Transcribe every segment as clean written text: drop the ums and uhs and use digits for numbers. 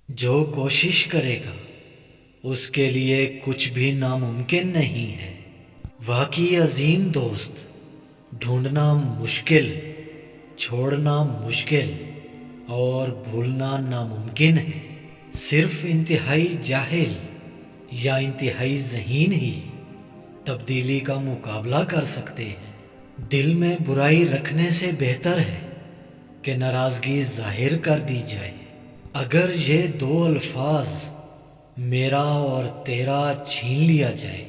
جو کوشش کرے گا اس کے لیے کچھ بھی ناممکن نہیں ہے۔ واقعی عظیم دوست ڈھونڈنا مشکل، چھوڑنا مشکل اور بھولنا ناممکن ہے۔ صرف انتہائی جاہل یا انتہائی ذہین ہی تبدیلی کا مقابلہ کر سکتے ہیں۔ دل میں برائی رکھنے سے بہتر ہے کہ ناراضگی ظاہر کر دی جائے۔ اگر یہ دو الفاظ میرا اور تیرا چھین لیا جائے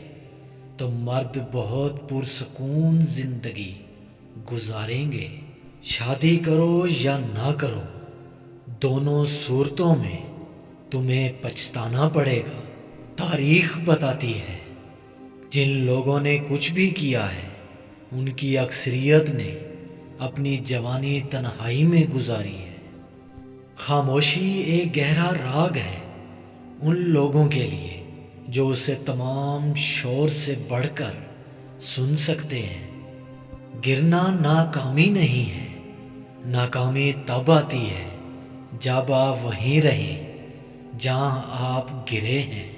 تو مرد بہت پرسکون زندگی گزاریں گے۔ شادی کرو یا نہ کرو، دونوں صورتوں میں تمہیں پچھتانا پڑے گا۔ تاریخ بتاتی ہے جن لوگوں نے کچھ بھی کیا ہے ان کی اکثریت نے اپنی جوانی تنہائی میں گزاری ہے۔ خاموشی ایک گہرا راگ ہے ان لوگوں کے لیے جو اسے تمام شور سے بڑھ کر سن سکتے ہیں۔ گرنا ناکامی نہیں ہے، ناکامی تب آتی ہے جب آپ وہیں رہیں جہاں آپ گرے ہیں۔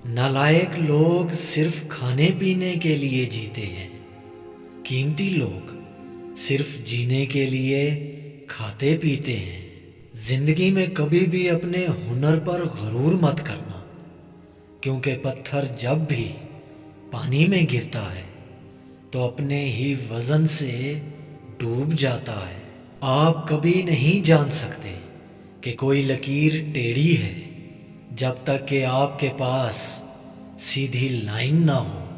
نالائق لوگ صرف کھانے پینے کے لیے جیتے ہیں، قیمتی لوگ صرف جینے کے لیے کھاتے پیتے ہیں۔ زندگی میں کبھی بھی اپنے ہنر پر غرور مت کرنا، کیونکہ پتھر جب بھی پانی میں گرتا ہے تو اپنے ہی وزن سے ڈوب جاتا ہے۔ آپ کبھی نہیں جان سکتے کہ کوئی لکیر ٹیڑھی ہے جب تک کہ آپ کے پاس سیدھی لائن نہ ہو۔